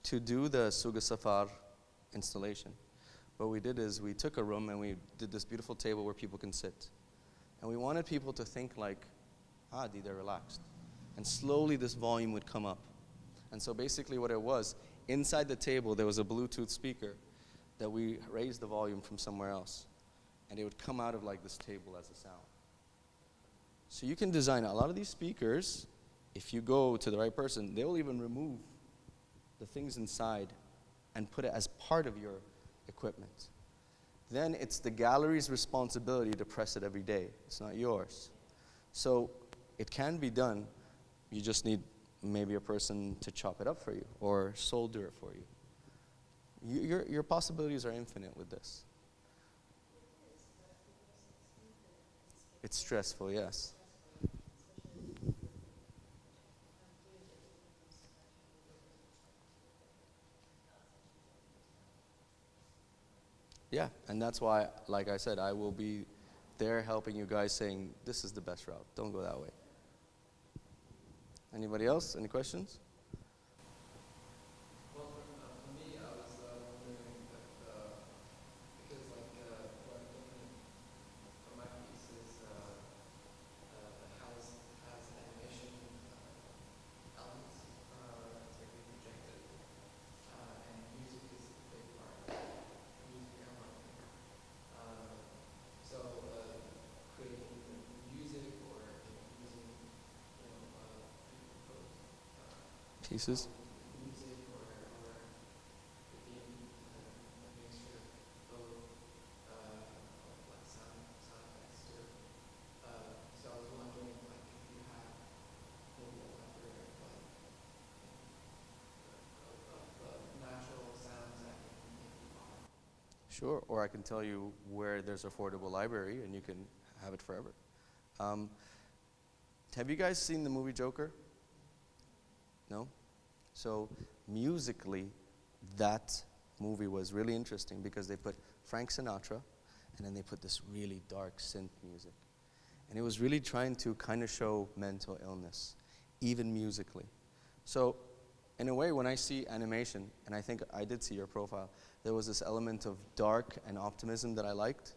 do the Suga Safar installation, what we did is we took a room and we did this beautiful table where people can sit. And we wanted people to think like, they're relaxed. And slowly this volume would come up. And so basically what it was, inside the table there was a Bluetooth speaker that we raised the volume from somewhere else. And it would come out of like this table as a sound. So you can design a lot of these speakers. If you go to the right person, they'll even remove the things inside and put it as part of your equipment. Then it's the gallery's responsibility to press it every day. It's not yours. So it can be done. You just need maybe a person to chop it up for you or solder it for you. Your possibilities are infinite with this. It's stressful, yes. Yeah, and that's why, like I said, I will be there helping you guys saying, this is the best route. Don't go that way. Anybody else? Any questions? Well, for me, I was wondering if, because like what I'm looking for my pieces has animation elements to be projected, and music is a big part of that. Music I'm working. So creating music or using pre-composed Pieces? music or being a mixture of both like sound effects too. So I was wondering like if you have maybe a library of natural sounds that can maybe model. Sure, or I can tell you where there's affordable library and you can have it forever. Have you guys seen the movie Joker? No? So musically, that movie was really interesting because they put Frank Sinatra and then they put this really dark synth music. And it was really trying to kind of show mental illness, even musically. So in a way, when I see animation, and I think I did see your profile, there was this element of dark and optimism that I liked,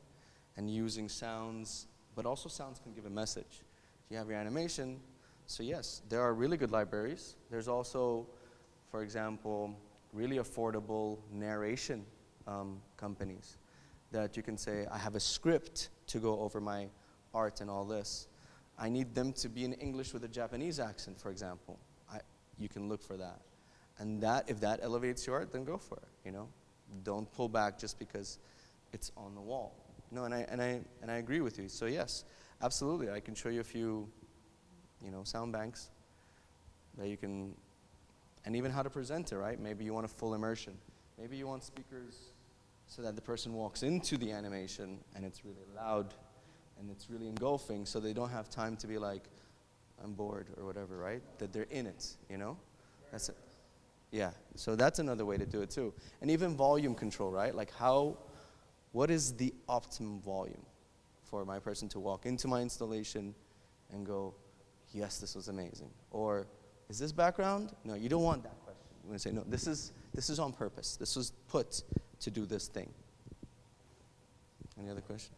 and using sounds, but also sounds can give a message. You have your animation, so yes, there are really good libraries. There's also, for example, really affordable narration companies that you can say, I have a script to go over my art and all this. I need them to be in English with a Japanese accent, for example. You can look for that. And that, if that elevates your art, then go for it, you know? Don't pull back just because it's on the wall. No, and I agree with you. So yes, absolutely, I can show you a few, you know, sound banks that you can, and even how to present it, right? Maybe you want a full immersion. Maybe you want speakers so that the person walks into the animation and it's really loud and it's really engulfing, so they don't have time to be like, I'm bored or whatever, right? That they're in it, you know? That's it. Yeah, so that's another way to do it too. And even volume control, right? Like what is the optimum volume for my person to walk into my installation and go, yes, this was amazing? Or, is this background? No, you don't want that question. You're gonna say, no, this is on purpose. This was put to do this thing. Any other question?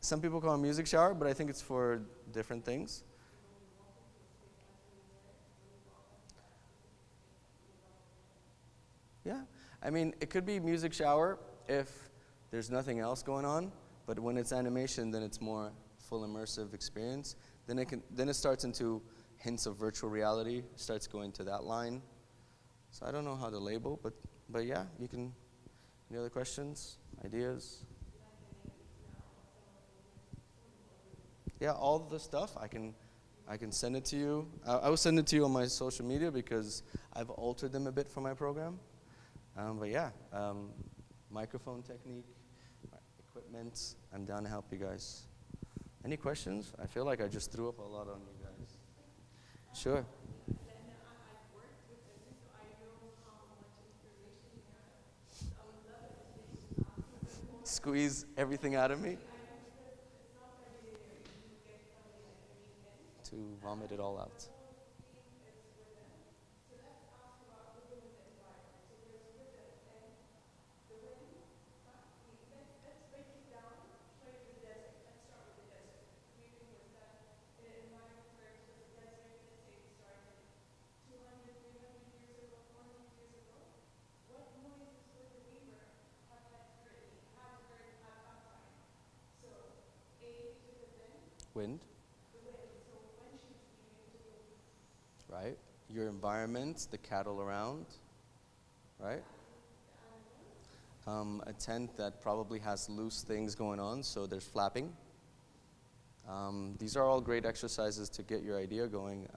Some people call it music shower, but I think it's for different things. Yeah, I mean, it could be music shower if there's nothing else going on, but when it's animation, then it's more full immersive experience. Then it starts into hints of virtual reality, starts going to that line. So I don't know how to label, but yeah, you can. Any other questions, ideas? Yeah, all the stuff, I can send it to you. I will send it to you on my social media because I've altered them a bit for my program. But yeah, microphone technique, equipment, I'm down to help you guys. Any questions? I feel like I just threw up a lot on you guys. Sure. Squeeze everything out of me? To vomit it all out. Wind. Right? Your environment, the cattle around, right? A tent that probably has loose things going on, so there's flapping. These are all great exercises to get your idea going.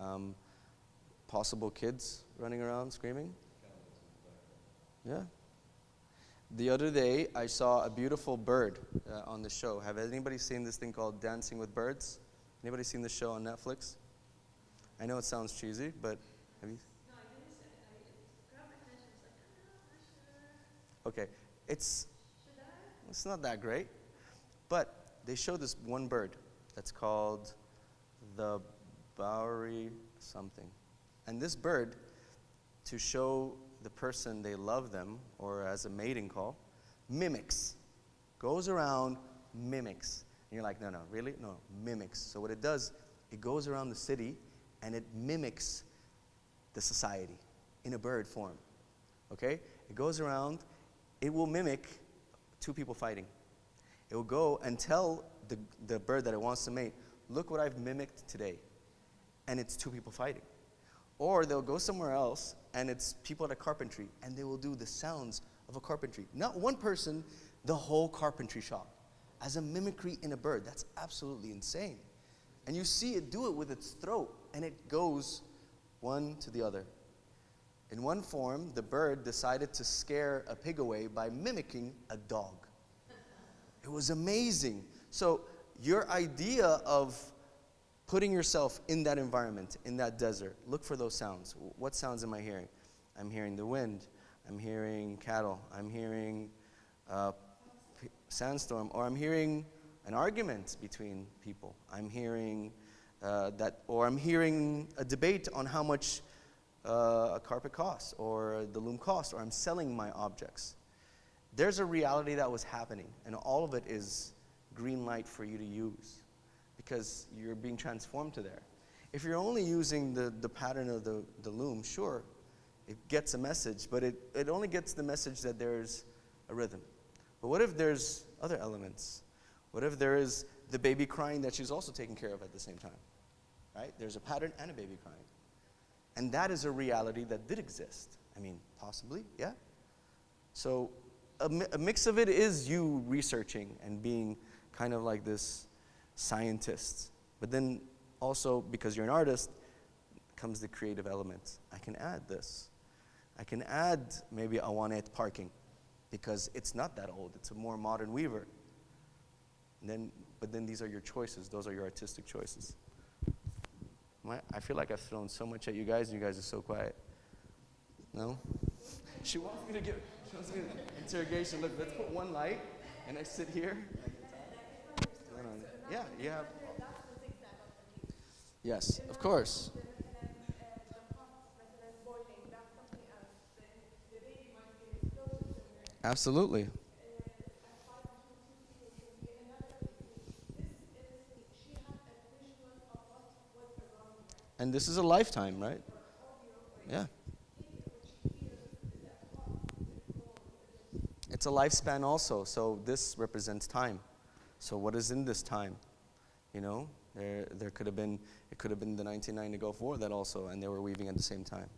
Possible kids running around screaming. Yeah. The other day, I saw a beautiful bird on the show. Have anybody seen this thing called Dancing with Birds? Anybody seen the show on Netflix? I know it sounds cheesy, but have you? No, I didn't say it grabbed my attention. It's like, I'm not sure. Okay, it's Should I? it's not that great, but they show this one bird that's called the Bowery something. And this bird, to show the person they love them, or as a mating call, mimics. Goes around, mimics. And you're like, no, really? No, mimics. So what it does, it goes around the city and it mimics the society in a bird form. Okay? It goes around, it will mimic two people fighting. It will go and tell the bird that it wants to mate, look what I've mimicked today. And it's two people fighting. Or they'll go somewhere else and it's people at a carpentry and they will do the sounds of a carpentry. Not one person, the whole carpentry shop. As a mimicry in a bird. That's absolutely insane. And you see it do it with its throat and it goes one to the other. In one form, the bird decided to scare a pig away by mimicking a dog. It was amazing. So your idea of putting yourself in that environment, in that desert, look for those sounds. What sounds am I hearing? I'm hearing the wind. I'm hearing cattle. I'm hearing sandstorm, or I'm hearing an argument between people. I'm hearing or I'm hearing a debate on how much a carpet costs, or the loom costs, or I'm selling my objects. There's a reality that was happening, and all of it is green light for you to use, because you're being transformed to there. If you're only using the pattern of the loom, sure, it gets a message, but it only gets the message that there's a rhythm. But what if there's other elements? What if there is the baby crying that she's also taking care of at the same time? Right? There's a pattern and a baby crying. And that is a reality that did exist. I mean, possibly, yeah. So a mix of it is you researching and being kind of like this scientist. But then also, because you're an artist, comes the creative element. I can add this. I can add maybe a one-eighth parking, because it's not that old. It's a more modern weaver. But then these are your choices. Those are your artistic choices. I feel like I've thrown so much at you guys, and you guys are so quiet. No? She wants me to give interrogation. Look, let's put one light, and I sit here. Yeah, you have. Yes, of course. Absolutely. And this is a lifetime, right? Yeah. It's a lifespan also, so this represents time. So what is in this time? You know, it could have been the 1990 Gulf War that also, and they were weaving at the same time.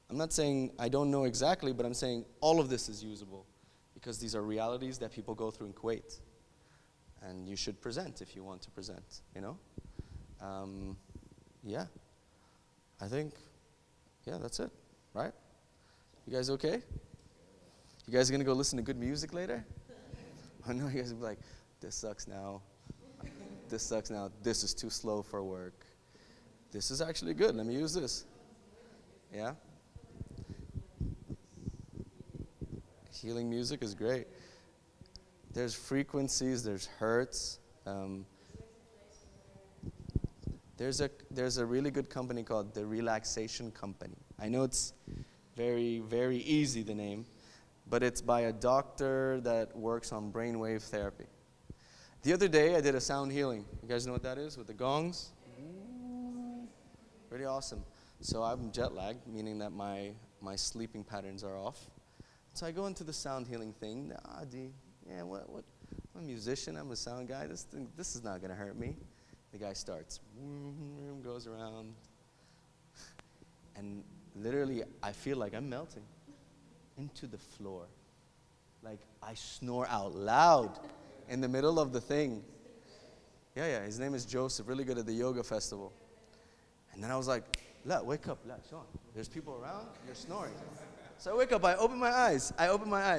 I'm not saying I don't know exactly, but I'm saying all of this is usable, because these are realities that people go through in Kuwait. And you should present if you want to present, you know? Yeah. I think, yeah, that's it, right? You guys okay? You guys gonna go listen to good music later? I know you guys will be like, this sucks now. This sucks now. This is too slow for work. This is actually good. Let me use this. Yeah? Healing music is great. There's frequencies, there's hertz. There's a really good company called the Relaxation Company. I know it's very, very easy, the name, but it's by a doctor that works on brainwave therapy. The other day, I did a sound healing. You guys know what that is, with the gongs? Pretty awesome. So I'm jet lagged, meaning that my sleeping patterns are off. So I go into the sound healing thing. What? I'm a musician. I'm a sound guy. This is not gonna hurt me. The guy starts, goes around, and literally I feel like I'm melting into the floor. Like I snore out loud in the middle of the thing. Yeah, his name is Joseph, really good at the yoga festival. And then I was like, wake up, Sean. There's people around, you're snoring. So I wake up, I open my eyes.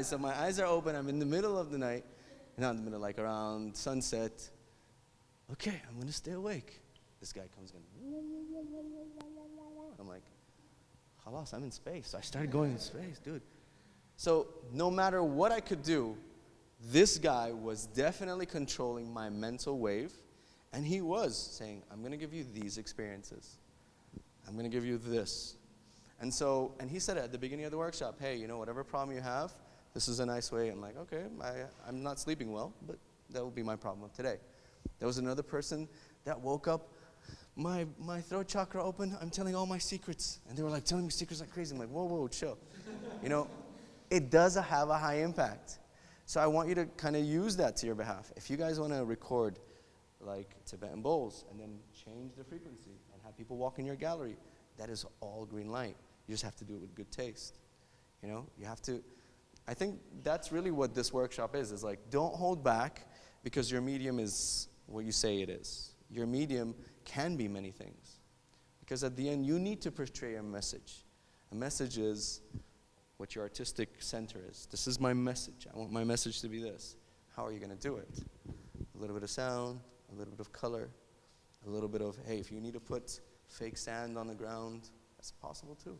So my eyes are open, I'm in the middle of the night. Not in the middle, like around sunset. Okay, I'm gonna stay awake. This guy comes in. I'm like, halas, I'm in space. So I started going in space, dude. So no matter what I could do, this guy was definitely controlling my mental wave, and he was saying, I'm gonna give you these experiences. I'm gonna give you this. And he said at the beginning of the workshop, hey, you know, whatever problem you have, this is a nice way. I'm like, okay, I'm not sleeping well, but that will be my problem of today. There was another person that woke up, my throat chakra open, I'm telling all my secrets. And they were like telling me secrets like crazy. I'm like, whoa, chill. You know, it does have a high impact. So I want you to kind of use that to your behalf. If you guys want to record like Tibetan bowls and then change the frequency and have people walk in your gallery, that is all green light. You just have to do it with good taste. You know, you have to, I think that's really what this workshop is like, don't hold back, because your medium is what you say it is. Your medium can be many things. Because at the end, you need to portray a message. A message is what your artistic center is. This is my message. I want my message to be this. How are you going to do it? A little bit of sound, a little bit of color, a little bit of, hey, if you need to put fake sand on the ground, that's possible too.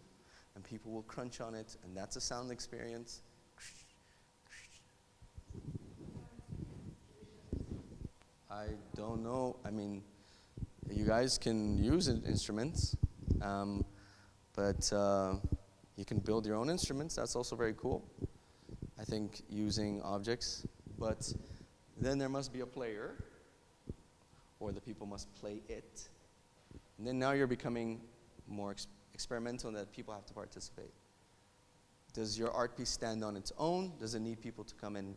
and people will crunch on it, and that's a sound experience. I don't know. I mean, you guys can use instruments, but you can build your own instruments. That's also very cool. I think using objects, but then there must be a player, or the people must play it. And then now you're becoming more experimental in that people have to participate. Does your art piece stand on its own? Does it need people to come and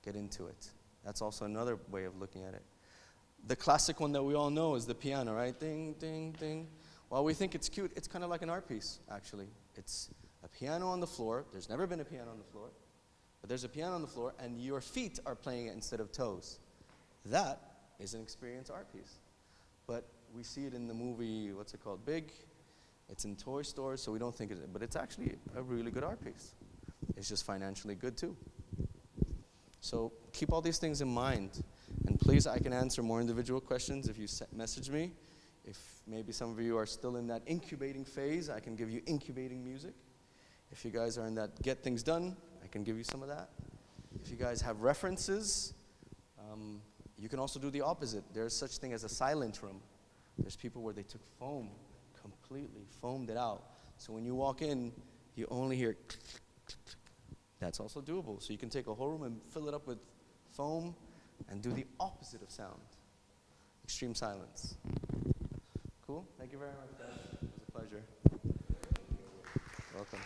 get into it? That's also another way of looking at it. The classic one that we all know is the piano, right? Ding, ding, ding. While we think it's cute, it's kind of like an art piece, actually. It's a piano on the floor. There's never been a piano on the floor. But there's a piano on the floor, and your feet are playing it instead of toes. That is an experience art piece. But we see it in the movie, what's it called, Big? It's in toy stores, so we don't think but it's actually a really good art piece. It's just financially good too. So keep all these things in mind. And please, I can answer more individual questions if you message me. If maybe some of you are still in that incubating phase, I can give you incubating music. If you guys are in that get things done, I can give you some of that. If you guys have references, you can also do the opposite. There's such thing as a silent room. There's people where they took foam, completely foamed it out. So when you walk in, you only hear click, click, click, click. That's also doable. So you can take a whole room and fill it up with foam and do the opposite of sound. Extreme silence. Cool? Thank you very much, guys. It was a pleasure. Welcome.